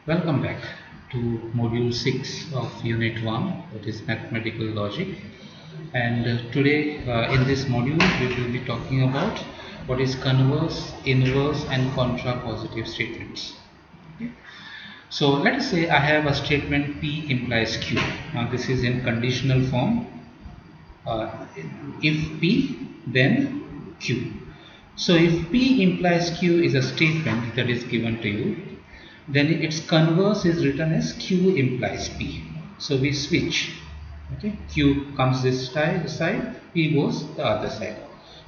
Welcome back to module 6 of unit 1, that is mathematical logic. And today in this module we will be talking about what is converse, inverse and contrapositive statements. Okay. So let us say I have a statement P implies Q. Now this is in conditional form. If P then Q. So if P implies Q is a statement that is given to you, then its converse is written as Q implies P. So we switch. Okay, Q comes this side, P goes the other side.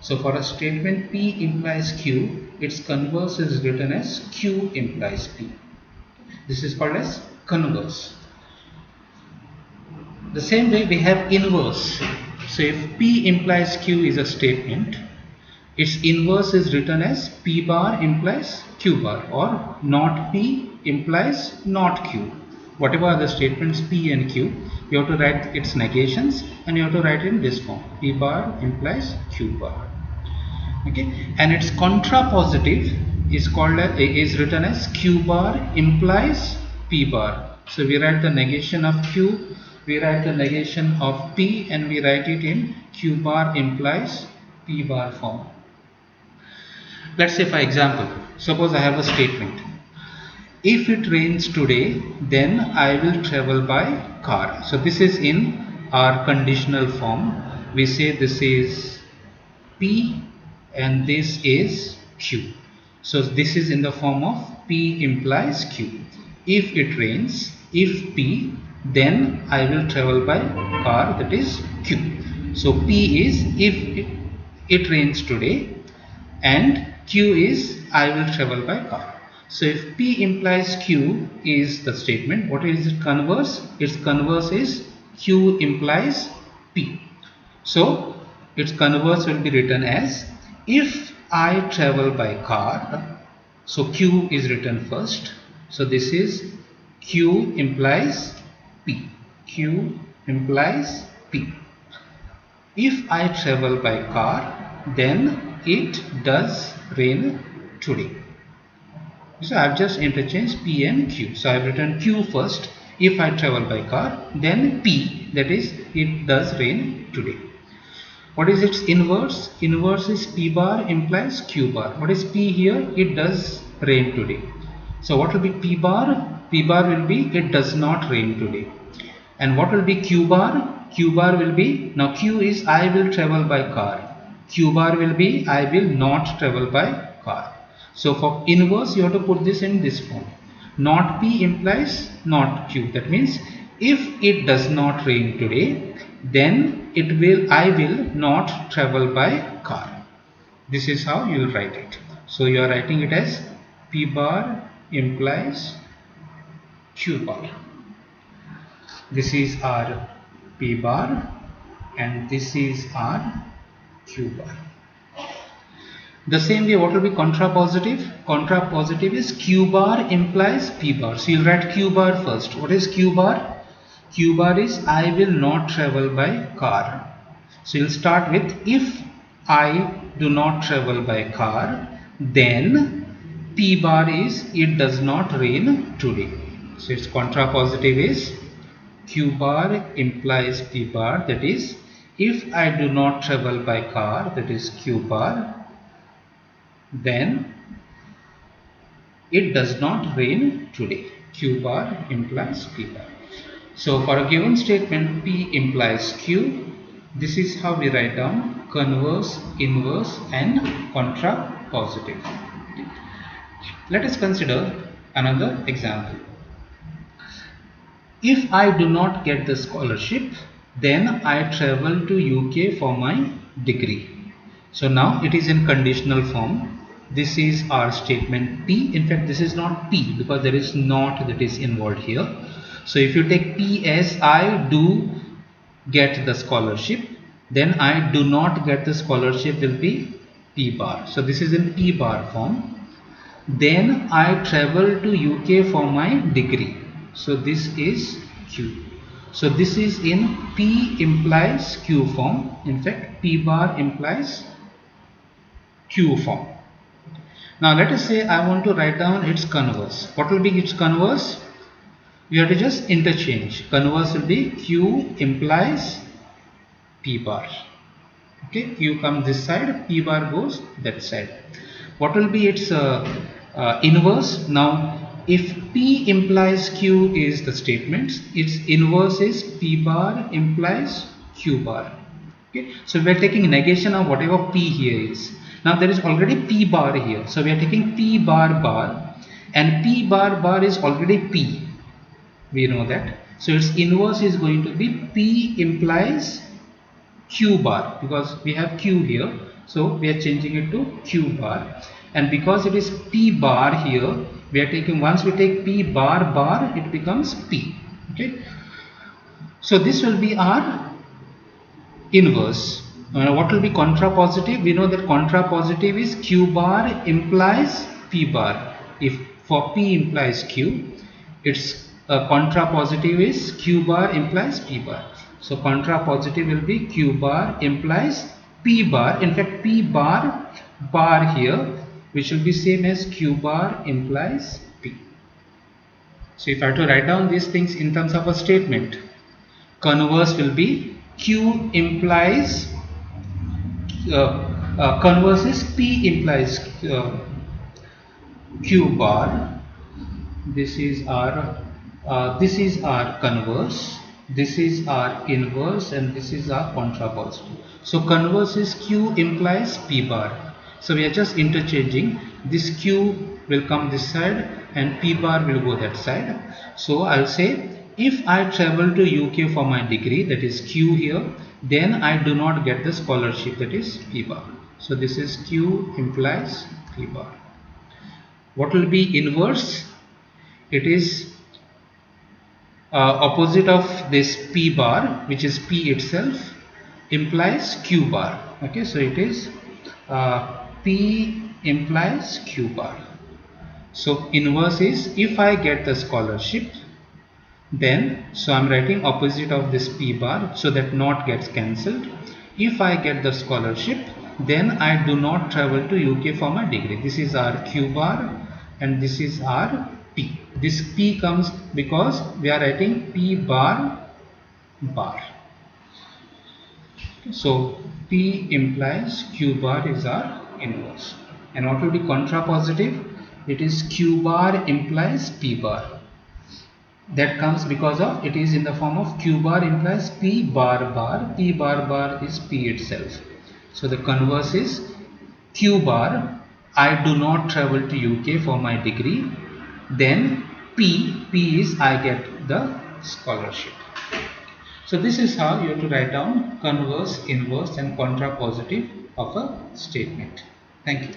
So for a statement P implies Q, its converse is written as Q implies P. This is called as converse. The same way we have inverse. So if P implies Q is a statement, its inverse is written as P bar implies Q bar, or not P implies not Q. Whatever are the statements P and Q, you have to write its negations and you have to write in this form. P bar implies Q bar. Okay, and its contrapositive is written as Q bar implies P bar. So we write the negation of Q, we write the negation of P, and we write it in Q bar implies P bar form. Let's say, for example, suppose I have a statement. If it rains today, then I will travel by car. So this is in our conditional form. We say this is P and this is Q. So this is in the form of P implies Q. If it rains, if P, then I will travel by car, that is Q. So P is if it rains today, and Q is I will travel by car. So if P implies Q is the statement, what is its converse? Its converse is Q implies P. So its converse will be written as if I travel by car. So Q is written first. So this is Q implies P. Q implies P. If I travel by car, then it does rain today. So I have just interchanged P and Q. So I have written Q first. If I travel by car, then P, that is it does rain today. What is its inverse? Inverse is P bar implies Q bar. What is P here? It does rain today. So what will be P bar? P bar will be it does not rain today. And what will be Q bar? Q bar will be, now Q is I will travel by car. Q bar will be I will not travel by car. So for inverse you have to put this in this form. Not P implies not Q. That means if it does not rain today, then I will not travel by car. This is how you will write it. So you are writing it as P bar implies Q bar. This is our P bar and this is our Q bar. The same way, what will be contrapositive? Contrapositive is Q bar implies P bar. So you write Q bar first. What is Q bar? Q bar is I will not travel by car. So you'll start with if I do not travel by car, then P bar is it does not rain today. So its contrapositive is Q bar implies P bar, that is if I do not travel by car, that is Q bar, then it does not rain today. Q bar implies P bar. So for a given statement P implies Q, this is how we write down converse, inverse and contrapositive. Let us consider another example. If I do not get the scholarship, then I travel to UK for my degree. So now it is in conditional form. This is our statement P. In fact, this is not P because there is not that is involved here. So if you take P as I do get the scholarship, then I do not get the scholarship will be P bar. So this is in P bar form. Then I travel to UK for my degree. So this is Q. So this is in P implies Q form. In fact, P bar implies Q form. Now let us say I want to write down its converse. What will be its converse? You have to just interchange. Converse will be Q implies P bar. Okay, Q comes this side, P bar goes that side. What will be its inverse? Now, if P implies Q is the statement, its inverse is P bar implies Q bar. Okay, so we are taking negation of whatever P here is. Now there is already P bar here, so we are taking P bar bar, and P bar bar is already P. We know that. So its inverse is going to be P implies Q bar, because we have Q here, so we are changing it to Q bar, and because it is P bar here, we are taking, once we take P bar bar, it becomes P. Okay, so this will be our inverse. What will be contrapositive? We know that contrapositive is Q bar implies P bar. If for P implies Q, its contrapositive is Q bar implies P bar. So contrapositive will be Q bar implies P bar. In fact, P bar bar here, which will be same as Q bar implies P. So if I have to write down these things in terms of a statement, converse will be Q implies converse is P implies Q bar. This is our converse, this is our inverse, and this is our contrapositive. So converse is Q implies P bar. So we are just interchanging. This Q will come this side and P bar will go that side. So I'll say, if I travel to UK for my degree, that is Q here, then I do not get the scholarship, that is P bar. So this is Q implies P bar. What will be inverse? It is opposite of this P bar, which is P itself, implies Q bar. Okay, so it is P implies Q bar. So inverse is, if I get the scholarship, then, so I'm writing opposite of this P bar so that not gets cancelled. If I get the scholarship, then I do not travel to UK for my degree. This is our Q bar and this is our P. This P comes because we are writing P bar bar. So P implies Q bar is our inverse. And what will be contrapositive? It is Q bar implies P bar. That comes because of it is in the form of Q bar implies P bar bar. P bar bar is P itself. So the converse is Q bar, I do not travel to UK for my degree. Then P is I get the scholarship. So this is how you have to write down converse, inverse and contrapositive of a statement. Thank you.